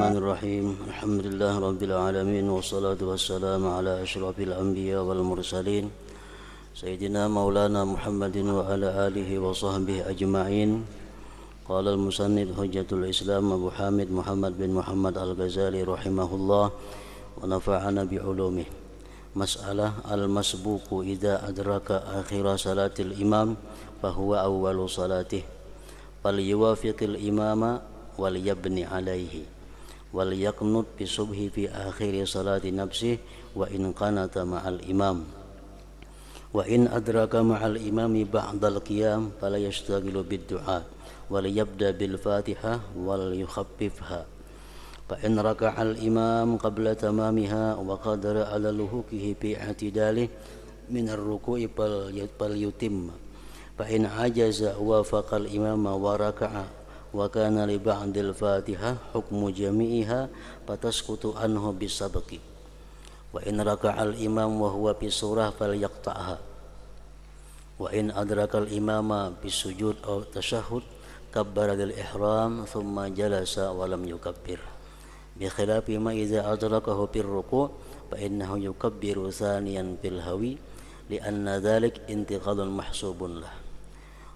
Bismillahirrahmanirrahim. Alhamdulillah rabbil alamin wassalatu wassalamu ala asyrafil anbiya wal mursalin sayyidina maulana Muhammadin wa ala alihi wa sahbihi ajma'in. Qala al-musannif hujjatul Islam Abu Hamid Muhammad bin Muhammad Al-Ghazali rahimahullah wa nafa'ana bi ulumih. Mas'alah al-masbuqu idza adraka akhir salatil imam fahuwa awwalu salatih fal yuwafiqil imama wal yabni alaihi wal yaqnut bi subhi fi akhir salati nafsih wa in qanata ma'al imam wa in adraka ma'al imami ba'dal qiyam fala yashtaghilu bid du'a wal yabda bil fatihah wal yukhaffifha fa in raka'a al imam qabla tamamiha wa qadara ala luhukihi fi i'tidalih min ar-ruku'i fal yutimma fa in ajaza wa faqal imama wa raka'a wa kana li ba'dil fatihah hukmu jami'iha fatasqutu anhu bisabqi wa in raka'al imam wa huwa fi surah falyaqta'ha wa in adrakal imama bisujud aw tashahhud kabbara lil ihram thumma jalasa wa lam yukabbir bi khilafi ma idza adrakahu fir ruku' fa innahu yukabbiru thaniyan fil hawi li anna dhalik intiqalun mahsubun lah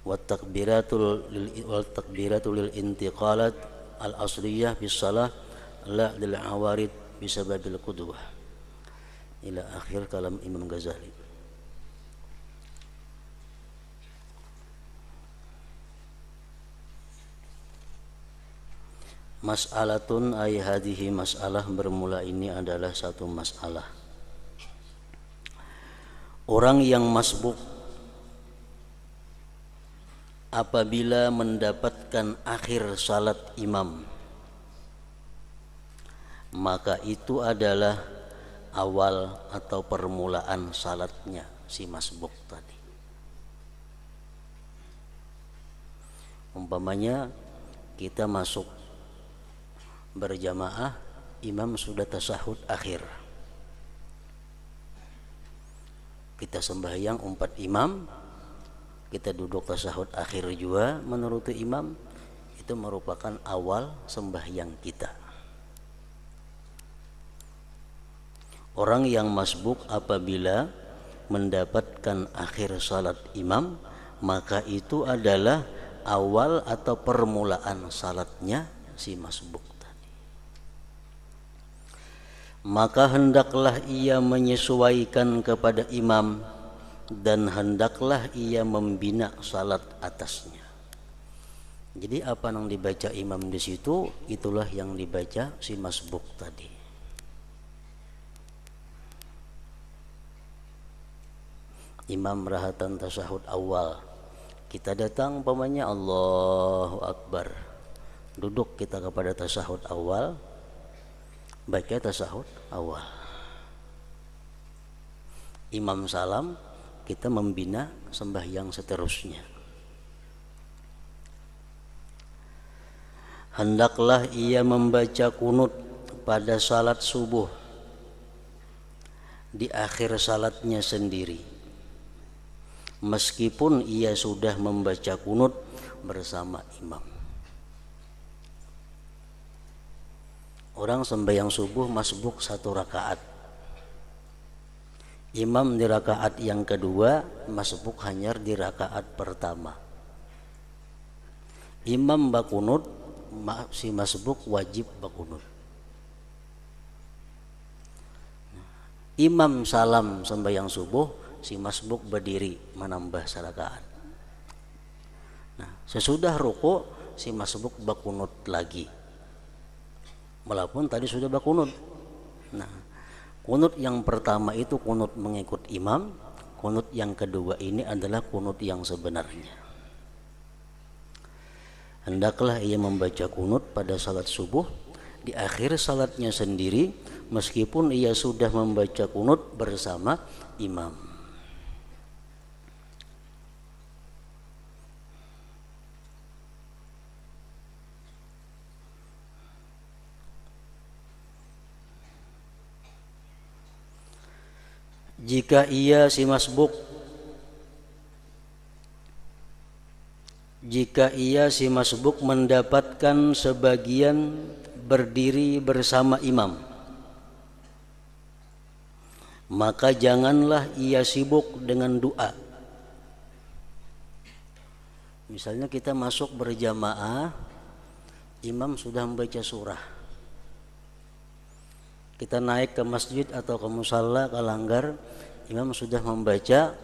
والتكبيرات للانتقالات الأصلية في الصلاة لا للعوارض بسبب القدوة إلى آخر كلام Imam Ghazali. Mas'alatun ay hadhihi mas'alah, bermula ini adalah satu masalah. Orang yang masbuk apabila mendapatkan akhir salat imam, maka itu adalah awal atau permulaan salatnya si masbuk tadi. Umpamanya kita masuk berjamaah, imam sudah tasyahud akhir, kita sembahyang 4 imam, kita duduk tasyahud akhir juga menurut imam, itu merupakan awal sembahyang kita. Orang yang masbuk apabila mendapatkan akhir salat imam, maka itu adalah awal atau permulaan salatnya si masbuk tadi. Maka hendaklah ia menyesuaikan kepada imam dan hendaklah ia membina salat atasnya. Jadi apa yang dibaca imam di situ, itulah yang dibaca si masbuk tadi. Imam rahatan tasyahud awal, kita datang umpamanya Allahu Akbar, duduk kita kepada tasyahud awal, baca tasyahud awal. Imam salam, kita membina sembahyang seterusnya. Hendaklah ia membaca kunut pada salat subuh di akhir salatnya sendiri, meskipun ia sudah membaca kunut bersama imam. Orang sembahyang subuh masbuk 1 rakaat, imam di rakaat yang kedua, masbuk hanya di rakaat pertama. Imam bakunut, si masbuk wajib bakunut. Imam salam sembahyang subuh, si masbuk berdiri menambah serakaat. Nah, sesudah ruku si masbuk bakunut lagi, walaupun tadi sudah bakunut. Nah, kunut yang pertama itu kunut mengikut imam, kunut yang kedua ini adalah kunut yang sebenarnya. Hendaklah ia membaca kunut pada salat subuh di akhir salatnya sendiri, meskipun ia sudah membaca kunut bersama imam. Jika ia si masbuk mendapatkan sebagian berdiri bersama imam, maka janganlah ia sibuk dengan doa. Misalnya kita masuk berjamaah, imam sudah membaca surah. Kita naik ke masjid atau ke musalla, ke langgar, imam sudah membaca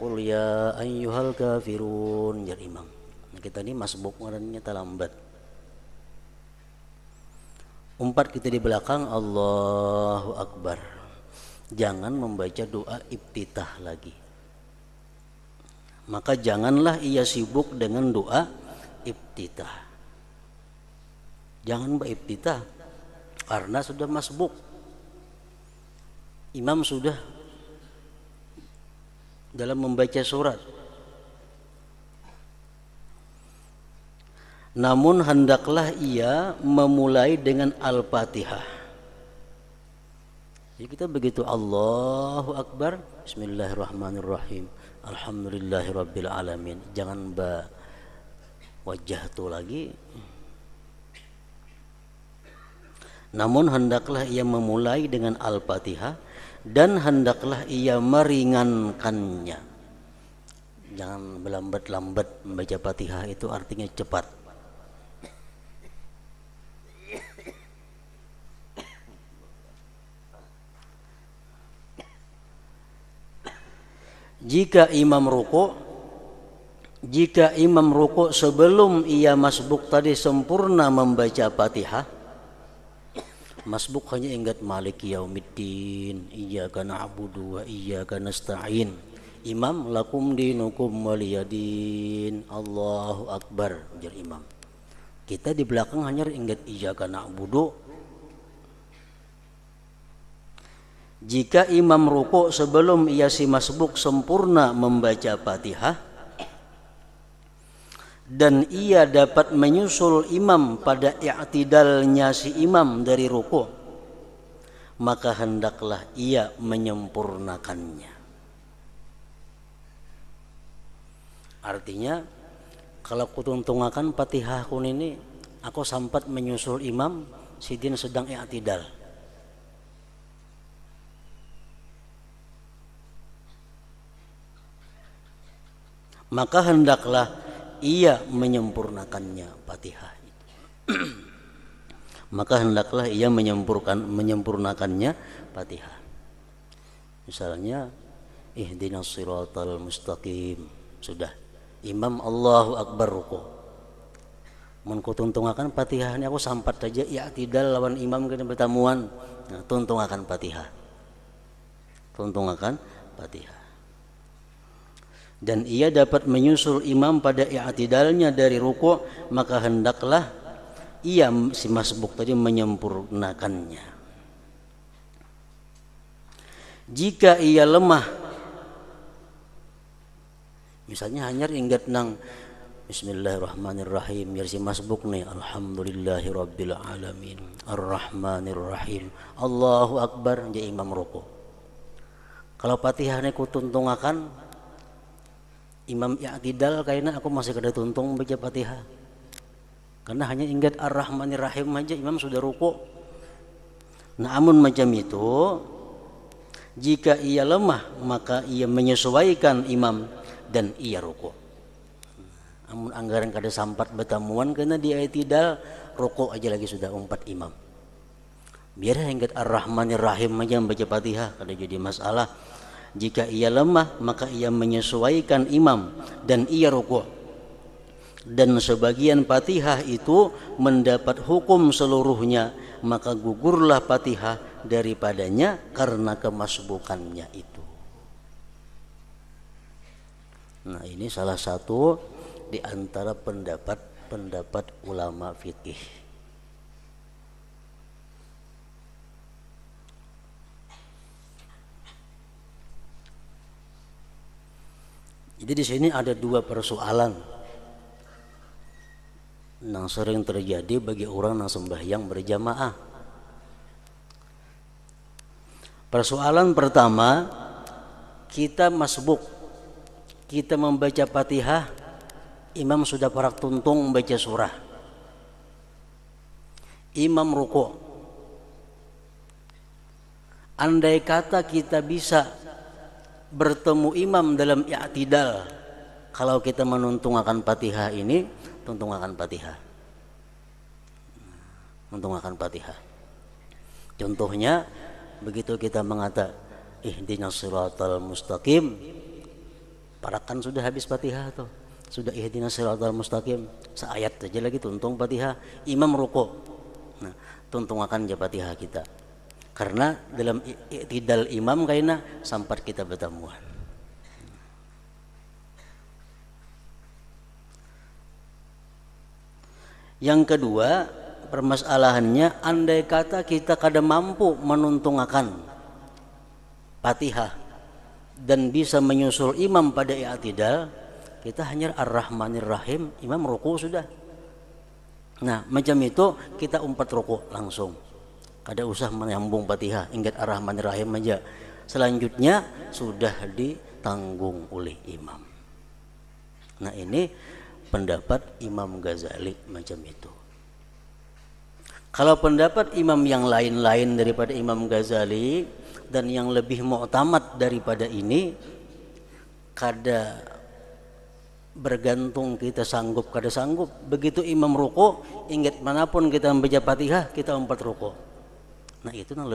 qul ya ayyuhal kafirun, jar imam. Nah, kita ini masbuk orangnya terlambat. Umpat kita di belakang, Allahu Akbar. Jangan membaca doa iftitah lagi. Maka janganlah ia sibuk dengan doa iftitah. Jangan beriftitah karena sudah masbuk. Imam sudah dalam membaca surat. Namun hendaklah ia memulai dengan Al-Fatihah. Jadi kita begitu Allahu Akbar, Bismillahirrahmanirrahim, Alhamdulillahirabbil alamin. Jangan wajah tu lagi. Namun hendaklah ia memulai dengan Al-Fatihah dan hendaklah ia meringankannya. Jangan berlambat-lambat membaca Fatihah, itu artinya cepat. Jika imam ruku sebelum ia masbuk tadi sempurna membaca Fatihah, masbuk hanya ingat Maliki Yaumiddin, Iyyaka na'budu wa iyyaka nasta'in, imam lakum dinukum waliyadin, Allahu Akbar, jar imam. Kita di belakang hanya ingat Iyyaka na'budu. Jika imam ruku sebelum ia si masbuk sempurna membaca Fatihah dan ia dapat menyusul imam pada i'tidalnya si imam dari ruku, maka hendaklah ia menyempurnakannya. Artinya kalau kutuntungakan Fatihah kun ini, aku sampat menyusul imam, sidin sedang i'tidal. Maka hendaklah ia menyempurnakannya Fatihah itu. Maka hendaklah ia menyempurnakannya Fatihah. Misalnya ihdinas siratal mustaqim, sudah imam Allahu Akbar ruku. Mun kutuntungakan Fatihah ini aku sampat saja i'tidal lawan imam kena bertamuan. Nah, tuntungakan Fatihah. Tuntungakan Fatihah. Dan ia dapat menyusul imam pada i'tidalnya dari ruku, maka hendaklah ia si masbuk tadi menyempurnakannya. Jika ia lemah, misalnya hanya ingat nang Bismillahirrahmanirrahim, ya si masbuk nih Alhamdulillahirabbil alamin, Arrahmanirrahim, Allahu Akbar, jadi imam ruku. Kalau Fatihah ini kutuntungakan imam i'tidal, kayaknya aku masih kada tuntung baca Fatihah. Karena hanya ingat Ar-Rahmanir-Rahim aja imam sudah ruku. Nah, amun macam itu, jika ia lemah maka ia menyesuaikan imam dan ia ruku. Amun anggaran kada sampat bertamuan karena di i'tidal, ruku aja lagi sudah umpat imam. Biar ingat Ar-Rahmanir-Rahim aja baca Fatihah, kada jadi masalah. Jika ia lemah maka ia menyesuaikan imam dan ia ruku. Dan sebagian Fatihah itu mendapat hukum seluruhnya, maka gugurlah Fatihah daripadanya karena kemasbukannya itu. Nah, ini salah satu di antara pendapat ulama fikih. Jadi di sini ada dua persoalan yang sering terjadi bagi orang yang sembahyang berjamaah. Persoalan pertama, kita masbuk, kita membaca Fatihah, imam sudah parak tuntung membaca surah. imam ruku'. Andai kata kita bisa bertemu imam dalam i'tidal, kalau kita menuntungakan Fatihah ini, tuntungakan Fatihah. Tuntungakan Fatihah. Contohnya begitu kita mengata ihdinas siratal mustaqim, parakan sudah habis Fatihah tuh. Sudah ihdinas siratal mustaqim, seayat saja lagi tuntung Fatihah, imam ruku'. Nah, tuntungakan aja Fatihah kita. Karena dalam i'tidal imam kaina sampai kita bertemuan. Yang kedua, permasalahannya andai kata kita kada mampu menuntungakan Fatihah dan bisa menyusul imam pada i'tidal, kita hanya Ar-Rahmanir Rahim, imam ruku' sudah. Nah, macam itu kita umpat ruku' langsung. Kada usah menyambung Fatihah, ingat Ar-Rahmanir Rahim aja. Selanjutnya sudah ditanggung oleh imam. Nah, ini pendapat Imam Ghazali macam itu. Kalau pendapat imam yang lain-lain daripada Imam Ghazali dan yang lebih mu'tamad daripada ini, kada bergantung kita sanggup kada sanggup. Begitu imam ruku', ingat manapun kita membaca Fatihah, kita umpat ruku'. Nah, itu yang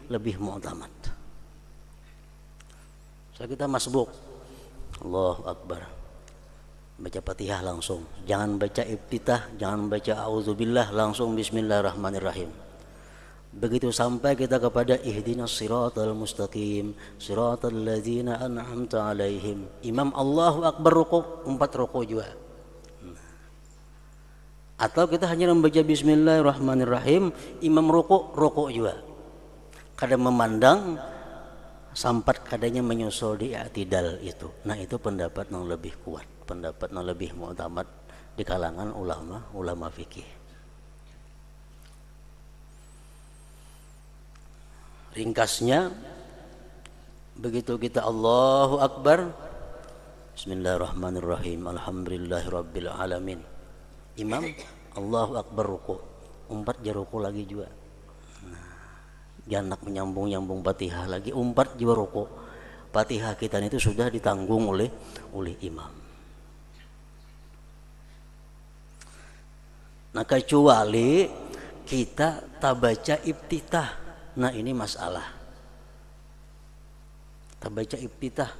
lebih mu'tamad. So, kita masbuk, Allahu Akbar, baca Fatihah langsung, jangan baca iftitah, jangan baca auzubillah, langsung bismillahirrahmanirrahim. Begitu sampai kita kepada ihdinas siratal mustaqim, siratal ladzina an'amta alaihim, imam Allahu Akbar ruku', umpat ruku' juga. Atau kita hanya membaca bismillahirrahmanirrahim, imam ruku' juga. Kada memandang sampai kadanya menyusul di i'tidal itu. Nah, itu pendapat yang lebih kuat, pendapat yang lebih mu'tamad di kalangan ulama fikih. Ringkasnya, begitu kita Allahu Akbar, bismillahirrahmanirrahim, alhamdulillahirabbil alamin, imam Allahu Akbar ruku', umpat je ruku' lagi juga. Jangan menyambung Fatihah lagi, umpat juga ruku'. Fatihah kita itu sudah ditanggung oleh imam. Nah, kecuali kita tak baca iftitah. Nah, ini masalah. Tak baca iftitah.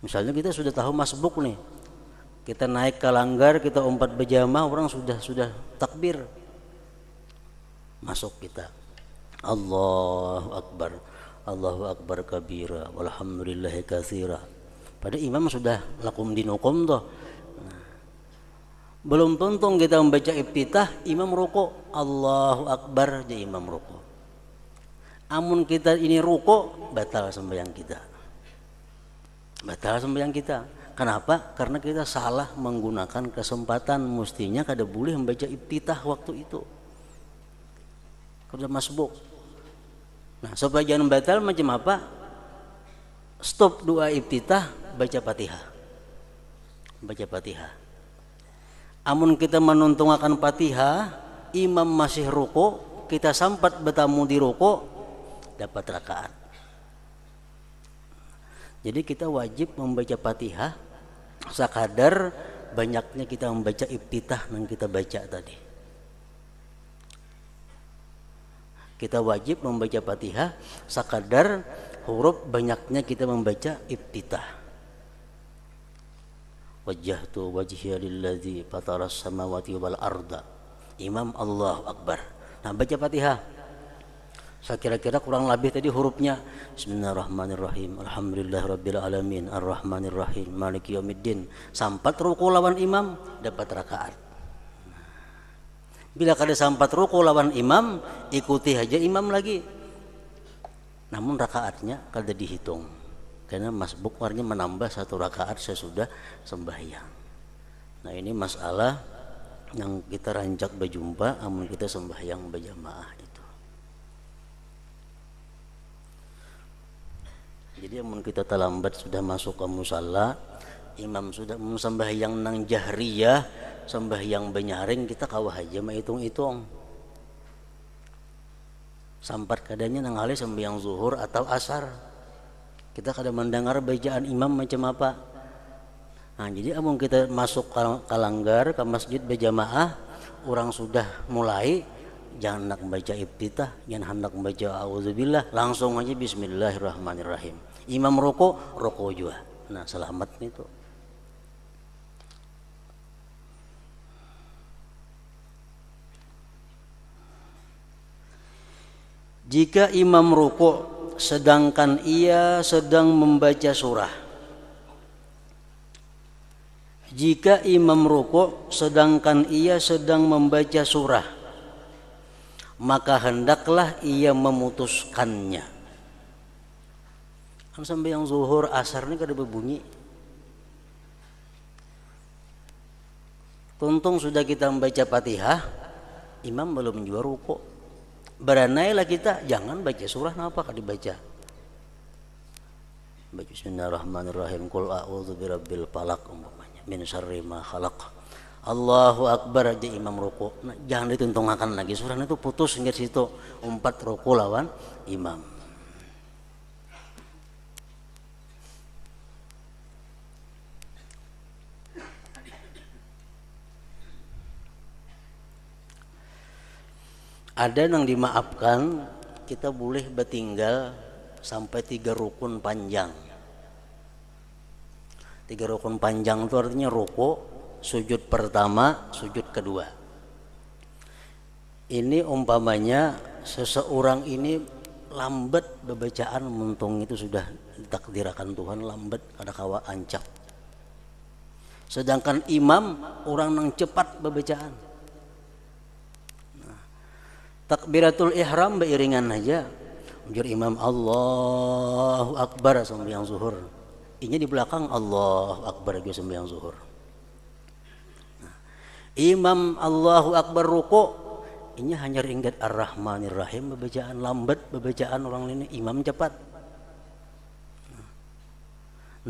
Misalnya kita sudah tahu masbuk nih, kita naik ke langgar, kita umpat berjamaah, orang sudah takbir, masuk kita Allahu Akbar kabira walhamdulillahi katsira. Pada imam sudah lakum dinukum toh. Belum tuntung kita membaca iftitah, imam ruku', Allahu Akbar, jadi imam ruku'. Amun kita ini ruku', batal sembahyang kita. Batal sembahyang kita. Kenapa? Karena kita salah menggunakan kesempatan, mestinya kada boleh membaca iftitah waktu itu. Kada masbuk. Nah, supaya jangan batal macam apa? Stop doa iftitah, baca Fatihah. Baca Fatihah. Amun kita menuntungakan Fatihah, imam masih ruku', kita sampat bertamu di ruku', dapat rakaat. Jadi kita wajib membaca Fatihah sekadar banyaknya kita membaca iftitah yang kita baca tadi. Kita wajib membaca Fatihah sekadar huruf banyaknya kita membaca iftitah. Wajjahtu wajhiya lillazi fataras samawati wal arda, imam Allahu Akbar. Nah, baca Fatihah. Saya kira-kira kurang lebih tadi hurufnya bismillahirrahmanirrahim, alhamdulillahirabbil alamin, arrahmanirrahim, maliki yaumiddin. Sampai ruku lawan imam, dapat rakaat. Bila kada sampai ruku lawan imam, ikuti aja imam lagi. Namun rakaatnya kada dihitung, karena masbuk warnanya menambah satu rakaat sesudah sembahyang. Nah, ini masalah yang kita rancak berjumpa amun kita sembahyang berjamaah itu. Jadi amun kita terlambat sudah masuk ke musalla, imam sudah sembahyang nang jahriyah, sembahyang benyaring, kita kawah aja mah hitung-hitung. Sampat kadanya nangali sembahyang zuhur atau asar. Kita kadang mendengar bacaan imam macam apa. Nah, jadi amun kita masuk kalanggar ke masjid berjamaah, orang sudah mulai, jangan hendak membaca iftitah, jangan hendak membaca auzubillah, langsung aja bismillahirrahmanirrahim. Imam rukuk juga. Nah, selamat itu. Jika imam rukuk sedangkan ia sedang membaca surah. Jika imam rukuk sedangkan ia sedang membaca surah, maka hendaklah ia memutuskannya. Kan sampai yang zuhur asar ini kada berbunyi. Tuntung sudah kita membaca Fatihah, imam belum juga rukuk. Beranailah kita, jangan baca surah apa kada dibaca. Baca bismillahirrahmanirrahim, qul a'udzu birabbil falaq umpamanya, min syarri ma khalaq. Allahu akbar aja imam ruku. Nah, jangan ditentungakan lagi surah itu, putus hingga situ, 4 ruku lawan imam. Ada yang dimaafkan, kita boleh bertinggal sampai 3 rukun panjang. 3 rukun panjang itu artinya ruku, sujud pertama, sujud kedua. Ini umpamanya seseorang ini lambat bacaan, mentung itu sudah ditakdirkan Tuhan lambat, kada kawa ancap. Sedangkan imam orang yang cepat bacaan. Takbiratul ihram beriringan aja. Ujur imam Allahu akbar sembahyang zuhur. Inya di belakang Allahu akbar juga sembahyang zuhur. Nah, imam Allahu akbar ruku, inya hanya ingat ar-rahmanir-rahim, bacaan lambat, bacaan orang ini imam cepat.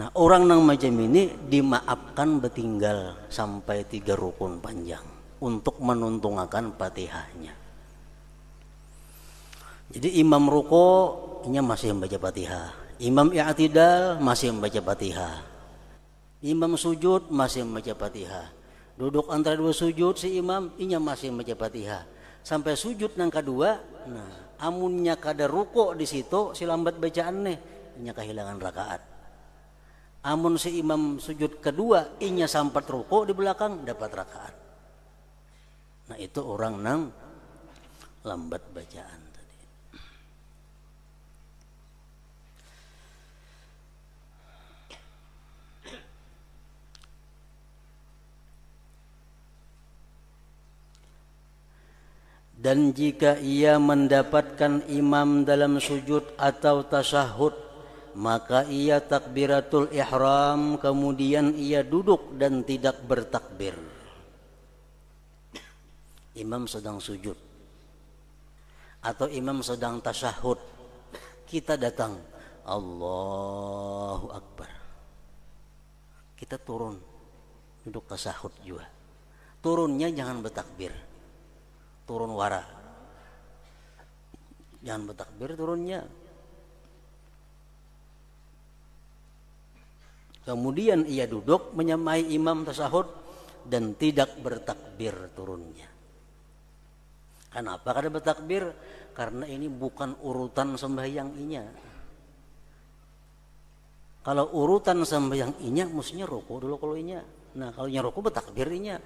Nah, orang nang macam ini dimaafkan bertinggal sampai 3 rukun panjang untuk menuntungakan Fatihahnya. Jadi imam ruku nya masih membaca Fatihah, imam i'tidal masih membaca Fatihah, imam sujud masih membaca Fatihah, duduk antara 2 sujud si imam inya masih membaca Fatihah sampai sujud nang kedua. Nah, amunnya kada ruku di situ si lambat bacaan nih, inya kehilangan rakaat. Amun si imam sujud kedua inya sampat ruku di belakang, dapat rakaat. Nah, itu orang nang lambat bacaan. Dan jika ia mendapatkan imam dalam sujud atau tasyahud, maka ia takbiratul ihram, kemudian ia duduk dan tidak bertakbir. Imam sedang sujud atau imam sedang tasyahud, kita datang Allahu akbar, kita turun duduk tasyahud juga. Turunnya jangan bertakbir, turun wara, jangan bertakbir turunnya. Kemudian ia duduk menyamai imam tasyahud dan tidak bertakbir turunnya. Kenapa kada bertakbir? Karena ini bukan urutan sembahyang inya. Kalau urutan sembahyang inya mestinya ruku dulu kalau inya. Nah, kalau inya ruku bertakbir inya.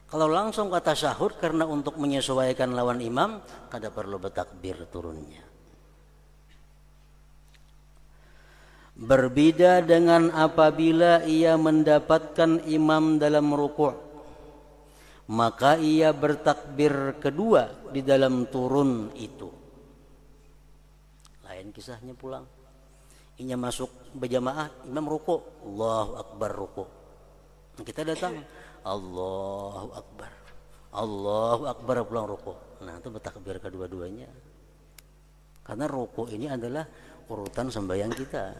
Kalau langsung kata tasyahud karena untuk menyesuaikan lawan imam, kada perlu bertakbir turunnya. Berbeda dengan apabila ia mendapatkan imam dalam ruku', maka ia bertakbir kedua di dalam turun itu. Lain kisahnya pulang. Inya masuk berjamaah, imam ruku', Allahu akbar ruku'. Kita datang Allahu akbar, Allahu akbar pulang ruku'. Nah, itu bertakbir kedua-duanya. Karena ruku' ini adalah urutan sembahyang kita.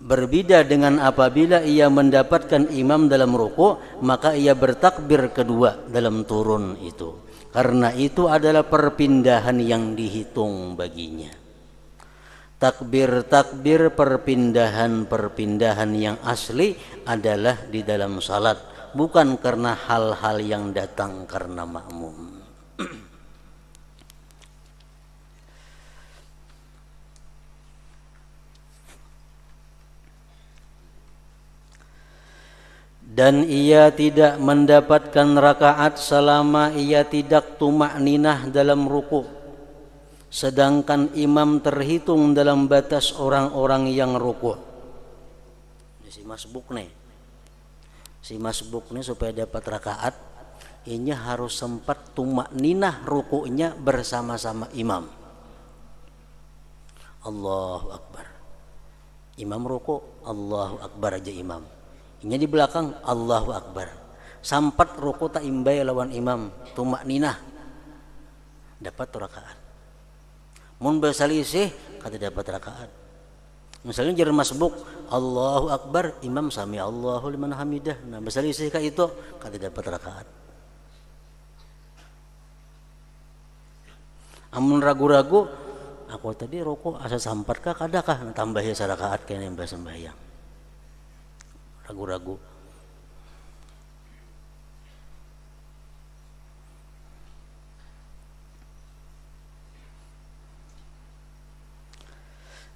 Berbeda dengan apabila ia mendapatkan imam dalam ruku, maka ia bertakbir kedua dalam turun itu. Karena itu adalah perpindahan yang dihitung baginya. Takbir-takbir perpindahan-perpindahan yang asli adalah di dalam salat, bukan karena hal-hal yang datang karena makmum. Dan ia tidak mendapatkan rakaat selama ia tidak tumakninah dalam ruku, sedangkan imam terhitung dalam batas orang-orang yang ruku. Si masbuk nih supaya dapat rakaat, ini harus sempat tumakninah rukunya bersama-sama imam. Allahu Akbar, imam ruku, Allahu Akbar aja imam. Ini di belakang Allahu Akbar. Sampat ruku tak imbai lawan imam, tumakninah, dapat rakaat. Mun basalisih kada dapat rakaat. Misalnya jalan masbuk Allahu Akbar, imam sami Allahu liman hamidah. Nah basalisih ka itu kada dapat rakaat. Amun ragu-ragu, aku tadi ruku asa sampat kah kadakah tambahi sarakaat kene mbah sembahyang. Ragu-ragu.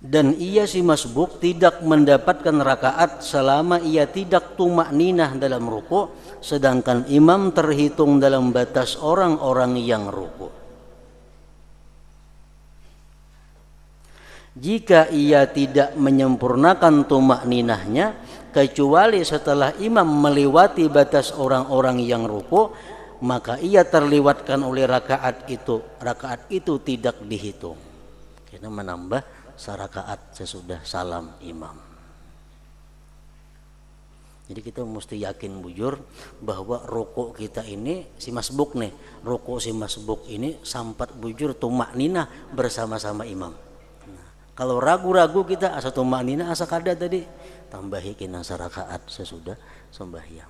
Dan ia si masbuk tidak mendapatkan rakaat selama ia tidak tumakninah dalam ruku, sedangkan imam terhitung dalam batas orang-orang yang ruku. Jika ia tidak menyempurnakan tumakninahnya kecuali setelah imam melewati batas orang-orang yang ruku, maka ia terlewatkan oleh rakaat itu. Rakaat itu tidak dihitung. Kita menambah sarakaat sesudah salam imam. Jadi kita mesti yakin bujur bahwa ruku kita ini si masbuk nih, ruku si masbuk ini sampat bujur tumakninah bersama-sama imam. Kalau ragu-ragu kita asa tumakninah asa kada tadi, tambahi kena sarakaat sesudah sembahyang.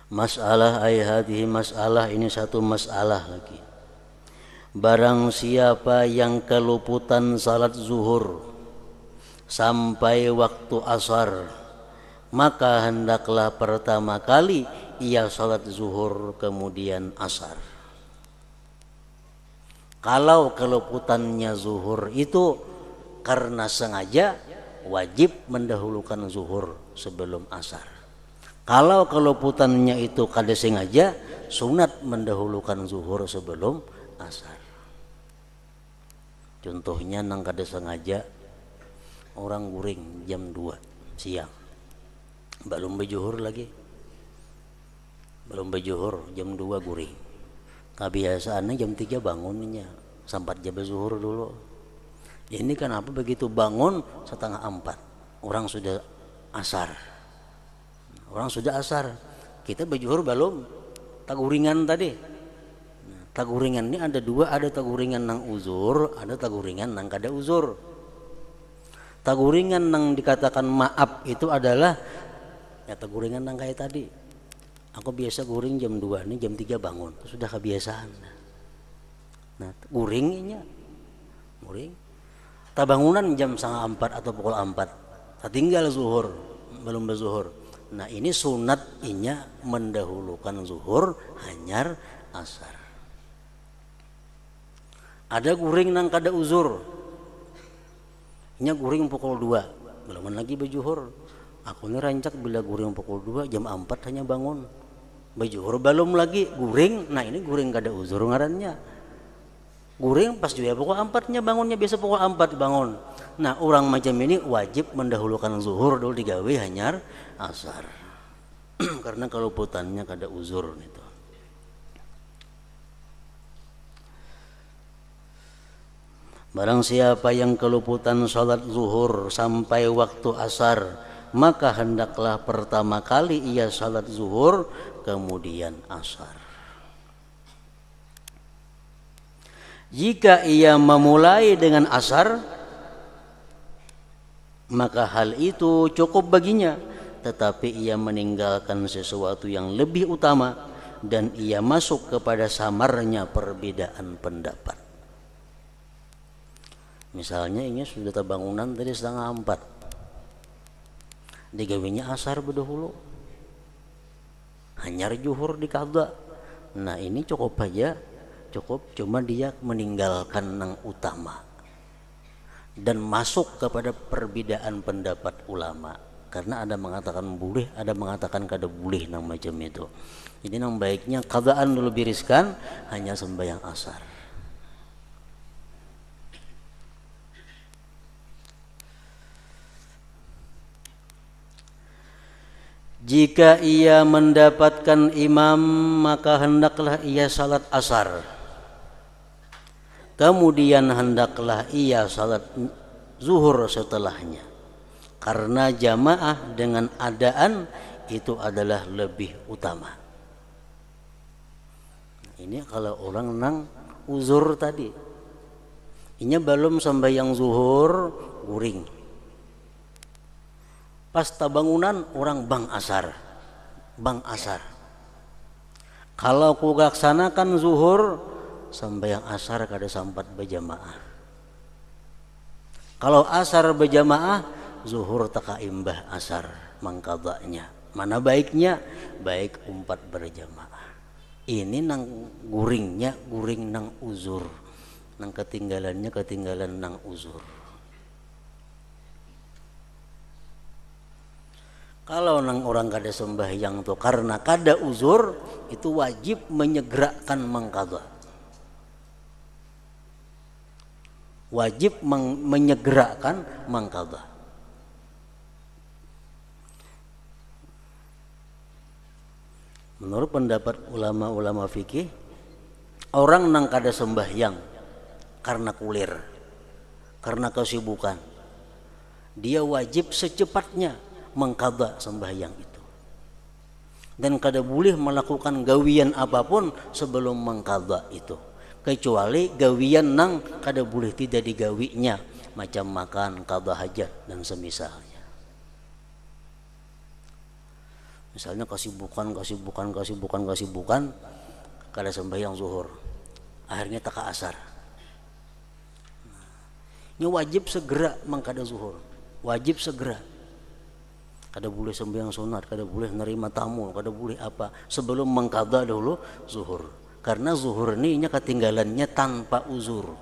Masalah hadhihi masalah, ini satu masalah lagi. Barang siapa yang keluputan salat zuhur sampai waktu asar, maka hendaklah pertama kali ia salat zuhur kemudian asar. Kalau keluputannya zuhur itu karena sengaja, wajib mendahulukan zuhur sebelum asar. Kalau keluputannya itu kada sengaja, sunat mendahulukan zuhur sebelum asar. Contohnya nang kada sengaja orang guring jam 2 siang, belum berjuhur lagi, belum berjuhur jam 2 guring. Kebiasaannya jam 3 bangunnya, sampai jam zuhur dulu. Ini kenapa begitu bangun 3:30 orang sudah asar. Orang sudah asar, kita berjuhur belum, taguringan tadi. Nah, taguringan ini ada dua, ada taguringan nang uzur, ada taguringan nang kada uzur. Taguringan nang dikatakan maaf itu adalah ya taguringan nang kayak tadi. Aku biasa guring jam 2 ini jam 3 bangun, itu sudah kebiasaan. Nah, guringnya guring. Tabangunan jam 3:30 atau pukul 4. Tinggal zuhur, belum berzuhur. Nah ini sunat inya mendahulukan zuhur hanyar asar. Ada guring nang kada uzur, inya guring pukul 2, belum lagi berjuhur. Aku ini rancak bila guring pukul 2 jam 4 hanya bangun, berjuhur belum lagi guring. Nah ini guring kada uzur ngarannya. Guring pas juga pukul 4-nya bangunnya, biasa pukul 4 bangun. Nah orang macam ini wajib mendahulukan zuhur dulu digawe hanyar asar. Karena kalau putannya kada uzur itu. Barang siapa yang keluputan salat zuhur sampai waktu asar, maka hendaklah pertama kali ia salat zuhur, kemudian asar. Jika ia memulai dengan asar, maka hal itu cukup baginya, tetapi ia meninggalkan sesuatu yang lebih utama dan ia masuk kepada samarnya perbedaan pendapat. Misalnya ini sudah terbangunan tadi 3:30, digawinya asar berdahulu, hanyar zuhur dikada. Nah ini cukup aja, cukup, cuma dia meninggalkan yang utama dan masuk kepada perbedaan pendapat ulama, karena ada mengatakan boleh, ada mengatakan kada boleh nang macam itu. Jadi nang baiknya qadaan dulu biriskan, hanya sembahyang asar. Jika ia mendapatkan imam, maka hendaklah ia salat asar. Kemudian hendaklah ia salat zuhur setelahnya. Karena jamaah dengan adaan itu adalah lebih utama. Ini kalau orang nang uzur tadi. Ini belum sembahyang zuhur, guring. Pas tabangunan orang bang asar. Kalau ku laksanakan zuhur, sembahyang asar kada sampat berjamaah. Kalau asar berjamaah, zuhur taka imbah asar mangkadanya. Mana baiknya? Baik umpat berjamaah. Ini nang guringnya, guring nang uzur. Nang ketinggalannya ketinggalan nang uzur. Kalau nang orang kada sembahyang tuh karena kada uzur, itu wajib menyegerakan mangkada. Wajib menyegerakan mangkada. Menurut pendapat ulama-ulama fikih, orang nang kada sembahyang karena kulir, karena kesibukan, dia wajib secepatnya mengqadha sembahyang itu, dan kada boleh melakukan gawian apapun sebelum mengqadha itu, kecuali gawian nang kada boleh tidak digawinya, macam makan, qadha hajat dan semisalnya. Misalnya kesibukan kada sembahyang zuhur, akhirnya taka asar. Ini wajib segera mengqadha zuhur, wajib segera. Kada boleh sembahyang sunat, kada boleh nerima tamu, kada boleh apa sebelum mengqadha dulu zuhur. Karena zuhur ini ketinggalannya tanpa uzur.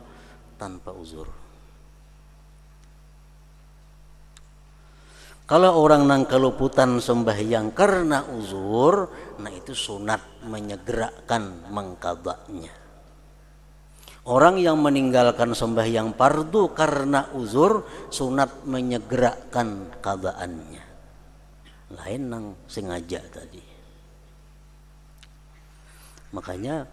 Kalau orang nang keluputan sembahyang karena uzur, nah itu sunat menyegerakan mengqadhanya. Orang yang meninggalkan sembahyang fardu karena uzur, sunat menyegerakan qadhaannya. Lain nang sengaja tadi. Makanya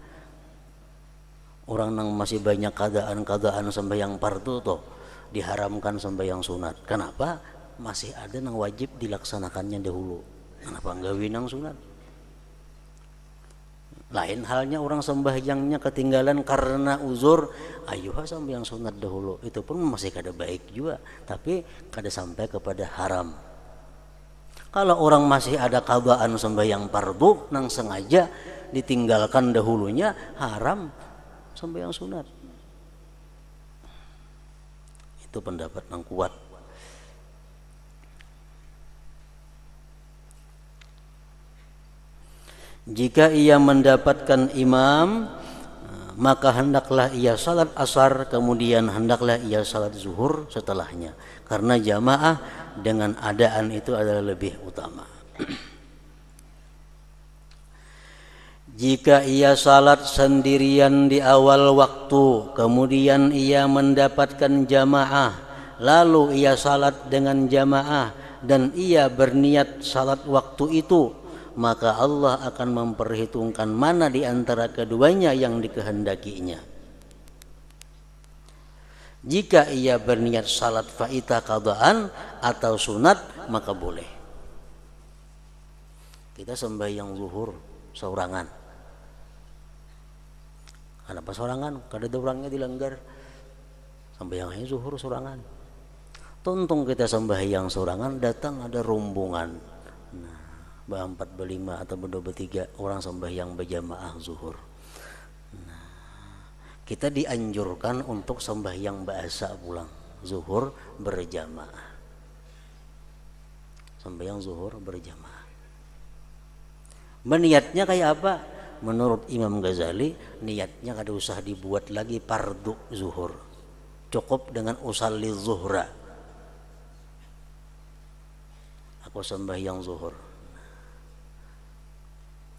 orang nang masih banyak keadaan sembahyang fardu toh diharamkan sembahyang sunat. Kenapa? Masih ada nang wajib dilaksanakannya dahulu. Kenapa nggawin nang sunat? Lain halnya orang sembahyangnya ketinggalan karena uzur, ayo sembahyang sunat dahulu. Itu pun masih kada baik juga, tapi kada sampai kepada haram. Kalau orang masih ada qadhaan sembahyang fardu nang sengaja ditinggalkan dahulunya, haram sembahyang sunat. Itu pendapat yang kuat. Jika ia mendapatkan imam, maka hendaklah ia salat asar, kemudian hendaklah ia salat zuhur setelahnya, karena jamaah dengan adaan itu adalah lebih utama. Jika ia salat sendirian di awal waktu, kemudian ia mendapatkan jamaah, lalu ia salat dengan jamaah dan ia berniat salat waktu itu, maka Allah akan memperhitungkan mana di antara keduanya yang dikehendakinya. Jika ia berniat salat faitah qadaan atau sunat maka boleh. Kita sembahyang zuhur seorangan. Kenapa seorangan? Kada ada orangnya dilanggar. Sembahyangnya zuhur seorangan. Tuntung kita sembahyang seorangan, datang ada rombongan. Nah, berempat, berlima atau bertiga orang sembahyang berjamaah zuhur. Nah, kita dianjurkan untuk sembahyang bahasa pulang zuhur berjamaah. Sembahyang zuhur berjamaah. Niatnya kayak apa? Menurut Imam Ghazali, niatnya kada usah dibuat lagi fardu zuhur. Cukup dengan usalli zuhra. Aku sembahyang zuhur.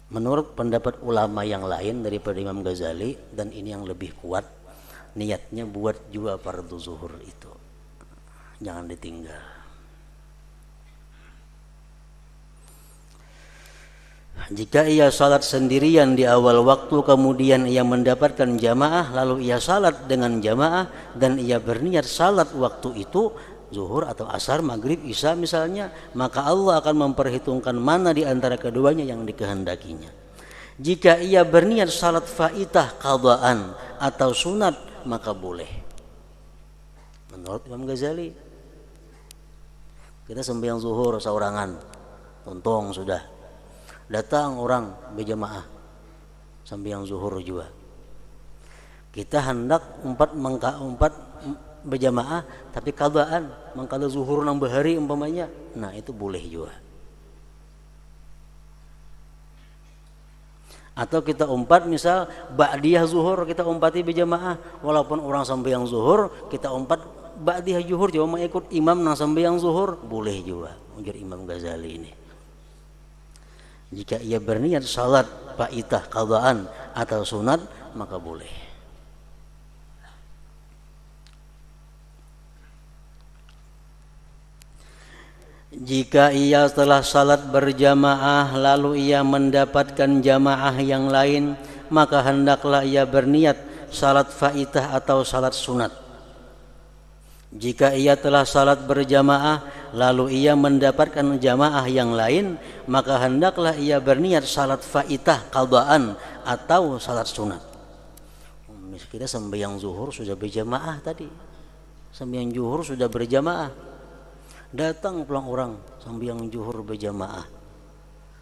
Menurut pendapat ulama yang lain daripada Imam Ghazali, dan ini yang lebih kuat, niatnya buat juga fardu zuhur itu. Jangan ditinggal. Jika ia salat sendirian di awal waktu, kemudian ia mendapatkan jamaah, lalu ia salat dengan jamaah dan ia berniat salat waktu itu zuhur atau asar, maghrib, isya misalnya, maka Allah akan memperhitungkan mana di antara keduanya yang dikehendakinya. Jika ia berniat salat faitah qadaan atau sunat maka boleh. Menurut Imam Ghazali, kita sembahyang zuhur seorangan, untung sudah. Datang orang berjamaah sembahyang zuhur juga. Kita hendak empat berjamaah tapi qadaan, mangkala zuhur nambah hari umpamanya. Nah, itu boleh juga. Atau kita umpat misal ba'diyah zuhur, kita umpati berjamaah walaupun orang sembahyang zuhur, kita umpat ba'diyah zuhur cuma mengikut imam nang sembahyang zuhur, boleh juga ujar Imam Ghazali ini. Jika ia berniat salat faitah qadaan atau sunat maka boleh. Jika ia setelah salat berjamaah lalu ia mendapatkan jamaah yang lain, maka hendaklah ia berniat salat faitah atau salat sunat. Jika ia telah salat berjamaah lalu ia mendapatkan jamaah yang lain, maka hendaklah ia berniat salat faitah qadaan atau salat sunat. Kita sembahyang zuhur sudah berjamaah tadi. Sembahyang zuhur sudah berjamaah. Datang pulang orang sembahyang zuhur berjamaah.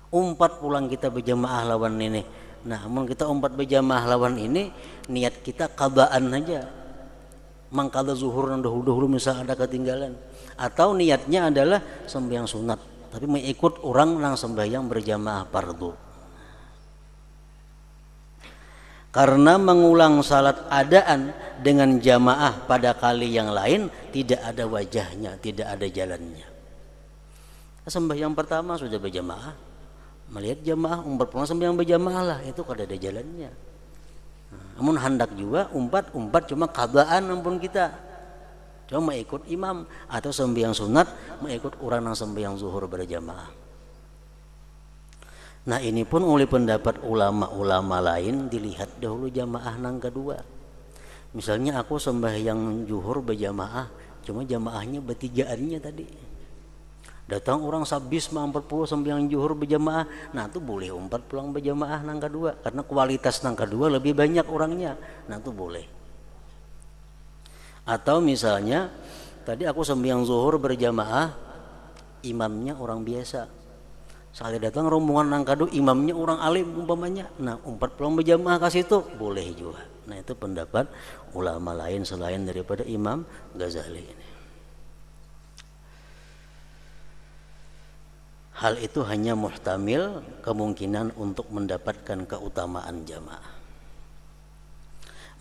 Umpat pulang kita berjamaah lawan ini. Nah, namun kita umpat berjamaah lawan ini, niat kita qadaan aja. Mangkala zuhur dahulu misal ada ketinggalan, atau niatnya adalah sembahyang sunat tapi mengikut orang yang sembahyang berjamaah fardu. Karena mengulang salat adaan dengan jamaah pada kali yang lain tidak ada wajahnya, tidak ada jalannya. Sembahyang pertama sudah berjamaah, melihat jamaah umpat pulang sembahyang berjamaah lah, itu kada ada jalannya. Namun hendak juga umpat cuma qadaan ampun kita. Cuma ikut imam atau sembahyang sunat mengikut orang yang sembahyang zuhur berjamaah. Nah, ini pun oleh pendapat ulama-ulama lain dilihat dahulu jamaah nang kedua. Misalnya aku sembahyang zuhur berjamaah, cuma jamaahnya bertigaannya tadi. Datang orang sabis 40 sembahyang zuhur berjamaah, nah itu boleh umpat pulang berjamaah nang kedua karena kualitas nang kedua lebih banyak orangnya. Nah itu boleh. Atau misalnya tadi aku sembahyang zuhur berjamaah, imamnya orang biasa. Sekali datang rombongan nang kedua, imamnya orang alim umpamanya. Nah, umpat pulang berjamaah ke situ boleh juga. Nah, itu pendapat ulama lain selain daripada Imam Ghazali ini. Hal itu hanya muhtamil kemungkinan untuk mendapatkan keutamaan jamaah.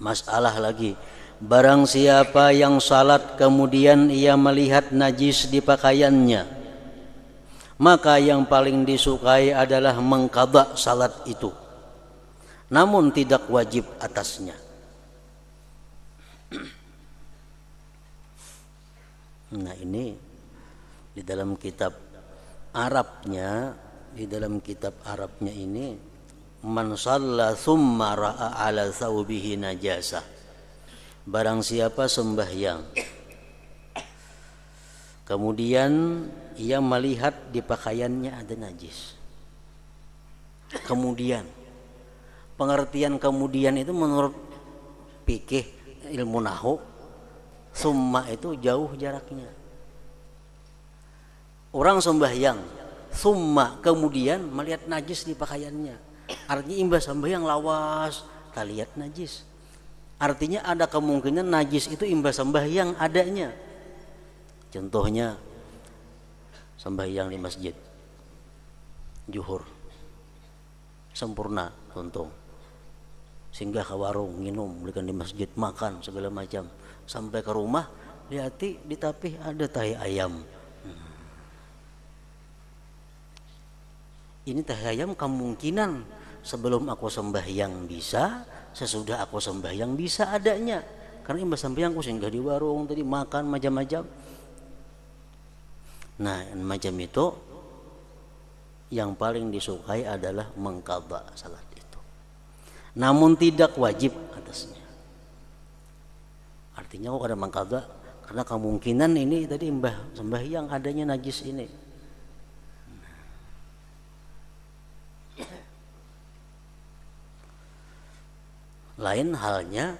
Masalah lagi, barang siapa yang salat kemudian ia melihat najis di pakaiannya, maka yang paling disukai adalah mengqadha salat itu, namun tidak wajib atasnya. Nah, ini di dalam kitab Arabnya, ini man shalla thumma ra'a ala thawbihi najasah Barang siapa sembahyang kemudian ia melihat di pakaiannya ada najis. Kemudian, pengertian kemudian itu menurut fikih ilmu nahwu, summa itu jauh jaraknya. Orang sembahyang, summa kemudian melihat najis di pakaiannya. Artinya imbas sembahyang lawas, tak lihat najis. Artinya ada kemungkinan najis itu imbas sembahyang adanya. Contohnya sembahyang di masjid Zuhur sempurna untung, singgah ke warung minum, belikan di masjid makan segala macam, sampai ke rumah lihati di tapih ada tahi ayam. Ini tahi ayam kemungkinan sebelum aku sembahyang bisa, sesudah aku sembahyang bisa adanya, karena imbas sembahyang aku singgah di warung tadi makan macam-macam. Nah, macam itu yang paling disukai adalah mengqadha salat itu. Namun tidak wajib atasnya. Artinya kok ada mengqadha karena kemungkinan ini tadi sembahyang adanya najis ini. Lain halnya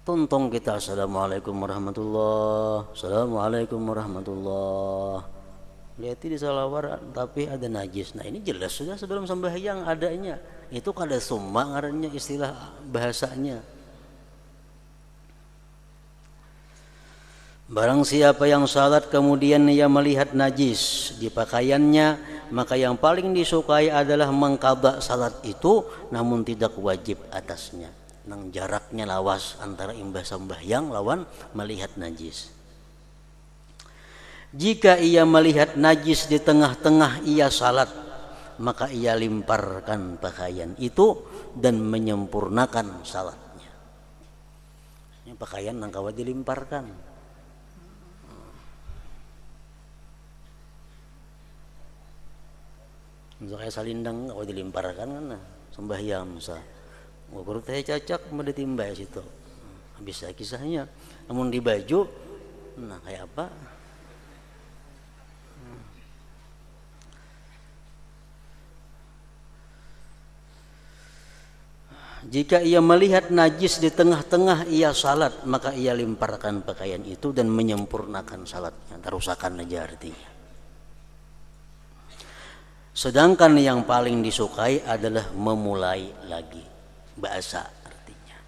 tuntung kita assalamualaikum warahmatullah, assalamualaikum warahmatullah, lihat di salawat tapi ada najis. Nah ini jelas sudah sebelum sembahyang adanya, itu kada summa ngarannya istilah bahasanya. Barang siapa yang salat kemudian ia melihat najis di pakaiannya, maka yang paling disukai adalah mengqadha salat itu, namun tidak wajib atasnya. Nang jaraknya lawas antara imbas sembahyang lawan melihat najis. Jika ia melihat najis di tengah-tengah ia salat, maka ia limparkan pakaian itu dan menyempurnakan salatnya. Ini pakaian nang kawa dilimparkan. Kayak salindang kawa dilimparkan kan sembahyang misal. Guru teh cacak mau ditimbai situ. Bisa kisahnya. Namun di baju, nah kayak apa? Jika ia melihat najis di tengah-tengah ia salat, maka ia limparkan pakaian itu dan menyempurnakan salatnya. Terusakan aja artinya. Sedangkan yang paling disukai adalah memulai lagi. Bahasa artinya.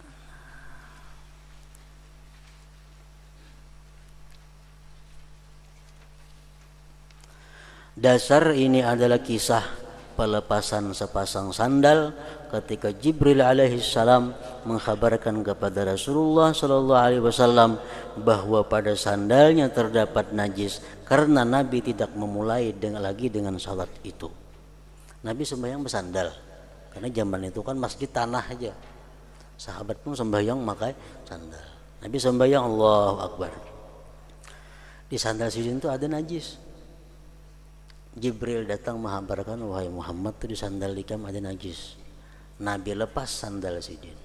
Dasar ini adalah kisah pelepasan sepasang sandal ketika Jibril alaihissalam mengkhabarkan kepada Rasulullah sallallahu alaihi wasallam bahwa pada sandalnya terdapat najis karena Nabi tidak memulai lagi dengan salat itu. Nabi sembahyang bersandal. Karena zaman itu kan masjid tanah aja. Sahabat pun sembahyang pakai sandal. Nabi sembahyang Allahu Akbar. Di sandal sidin itu ada najis. Jibril datang menghabarkan, wahai Muhammad, tuh di sandal dikam ada najis. Nabi lepas sandal sidin.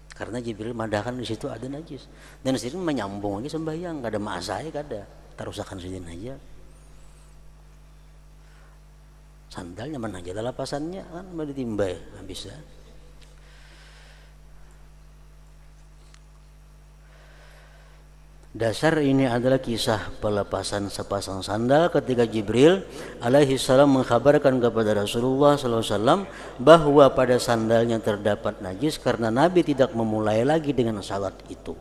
Karena Jibril madahkan di situ ada najis. Dan sidin menyambung lagi sembahyang, gak ada maasai, gak ada. Terusakan sidin aja. Sandalnya mana aja lapasannya kan mau ditimbai, nggak bisa. Dasar ini adalah kisah pelepasan sepasang sandal ketika Jibril alaihissalam mengkhabarkan kepada Rasulullah sallallahu alaihi wasallam bahwa pada sandalnya terdapat najis karena Nabi tidak memulai lagi dengan salat itu.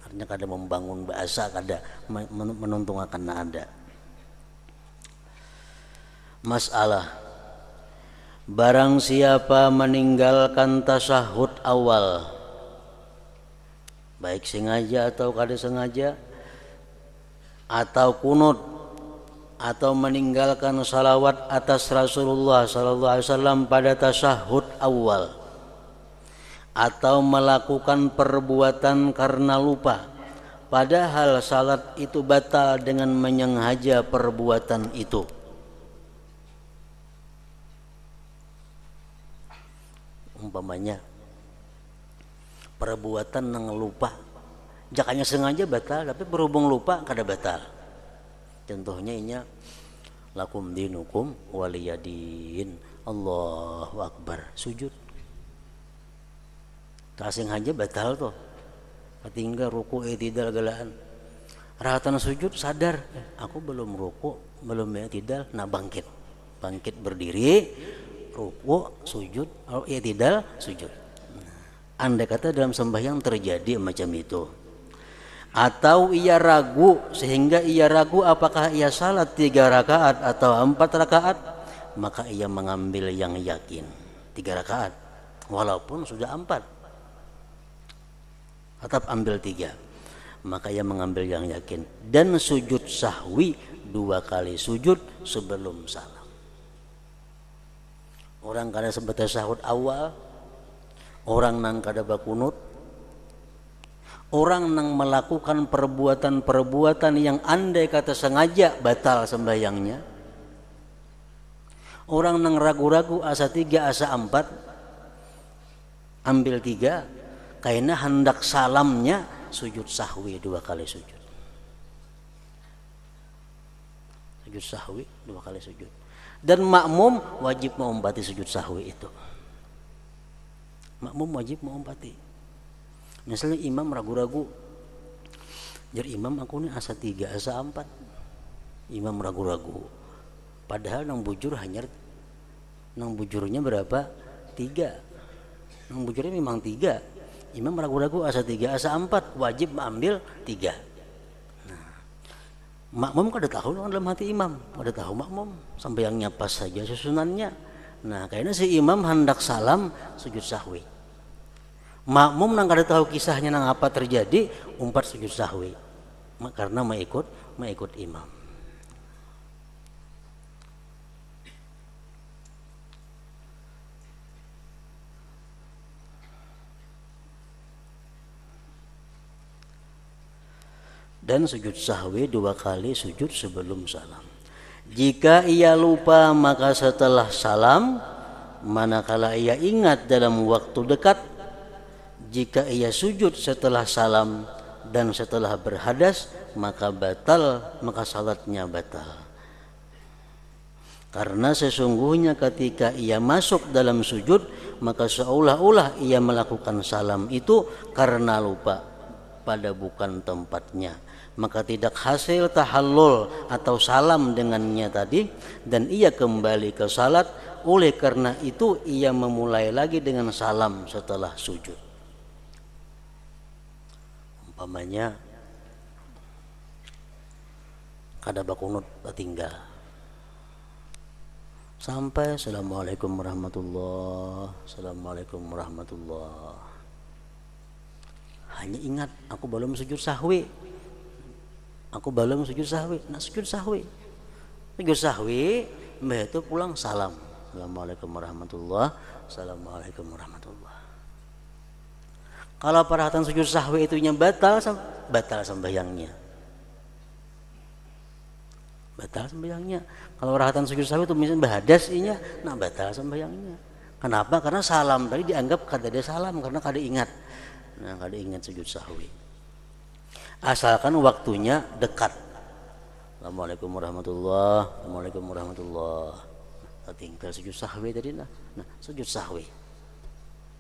Artinya kada membangun bahasa, kada menuntung akan nada. Masalah, barang siapa meninggalkan tasyahud awal, baik sengaja atau kada sengaja, atau kunut, atau meninggalkan salawat atas Rasulullah sallallahu alaihi wasallam pada tasyahud awal, atau melakukan perbuatan karena lupa, padahal salat itu batal dengan menyengaja perbuatan itu. Umpamanya perbuatan nang lupa jakanya sengaja batal tapi berhubung lupa kada batal. Contohnya inya lakum dinukum waliyadin, Allahu Akbar, sujud tak sengaja batal tuh, ketinggal ruku i'tidal galaan rahatan sujud sadar aku belum ruku belum i'tidal, nah bangkit berdiri ruku sujud i'tidal sujud. Andai kata dalam sembahyang terjadi macam itu, atau ia ragu sehingga ia ragu apakah ia salat 3 rakaat atau 4 rakaat, maka ia mengambil yang yakin 3 rakaat walaupun sudah 4, tetap ambil 3, maka ia mengambil yang yakin. Dan sujud sahwi 2 kali sujud sebelum salam. Orang kada sebatas sahut awal, orang nang kada bakunut, orang nang melakukan perbuatan-perbuatan yang andai kata sengaja batal sembahyangnya, orang nang ragu-ragu asa 3 asa 4 ambil 3 karena hendak salamnya sujud sahwi 2 kali sujud. Sujud sahwi 2 kali sujud. Dan makmum wajib mengumpati sujud sahwi itu. Makmum wajib mengumpati. Misalnya imam ragu-ragu, jadi imam aku ini asa 3 asa 4, imam ragu-ragu, padahal nang bujurnya berapa? 3, nang bujurnya memang 3, imam ragu-ragu asa 3 asa 4, wajib mengambil 3. Nah, makmum kada tahu dalam hati imam, kada tahu makmum sembahyangnya pas saja susunannya. Nah kayaknya si imam hendak salam sujud sahwi, makmum nang kada tahu kisahnya nang apa terjadi umpat sujud sahwi karena mengikut imam. Dan sujud sahwi 2 kali sujud sebelum salam. Jika ia lupa maka setelah salam, manakala ia ingat dalam waktu dekat, jika ia sujud setelah salam dan setelah berhadas, maka salatnya batal. Karena sesungguhnya ketika ia masuk dalam sujud, maka seolah-olah ia melakukan salam itu karena lupa pada bukan tempatnya, maka tidak hasil tahallul atau salam dengannya tadi, dan ia kembali ke salat. Oleh karena itu ia memulai lagi dengan salam setelah sujud. Umpamanya kada bakunut tinggal sampai assalamualaikum warahmatullah, assalamualaikum warahmatullah, hanya ingat aku belum sujud sahwi, nak sujud sahwi mbah itu pulang salam, assalamualaikum warahmatullah, assalamualaikum warahmatullah. Kalau perhatian sujud sahwi itunya batal sembahyangnya. Kalau perhatian sujud sahwi itu misalnya bahadas inya, nah batal sembahyangnya. Kenapa? Karena salam tadi dianggap kada ada salam karena kada ingat. Nah, kada ingat sujud sahwi. Asalkan waktunya dekat. Assalamualaikum warahmatullah, assalamualaikum warahmatullah. Tinggal sujud sahwi tadi nah sujud sahwi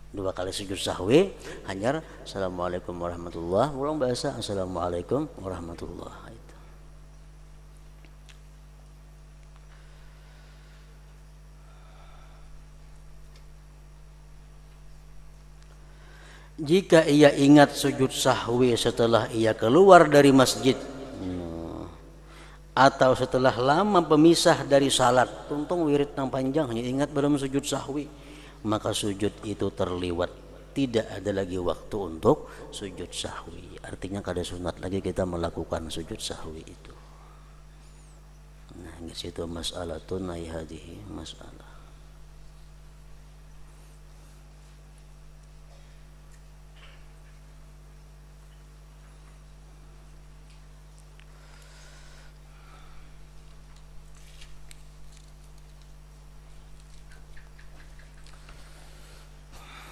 2 kali sujud sahwi, hanya assalamualaikum warahmatullah, ulang bahasa assalamualaikum warahmatullah. Itu. Jika ia ingat sujud sahwi setelah ia keluar dari masjid atau setelah lama pemisah dari salat, tuntung wirid nang panjang hanya ingat belum sujud sahwi, maka sujud itu terliwat, tidak ada lagi waktu untuk sujud sahwi. Artinya kada sunat lagi kita melakukan sujud sahwi itu. Nah, di situ mas'alatun ay hadhihi mas'alah.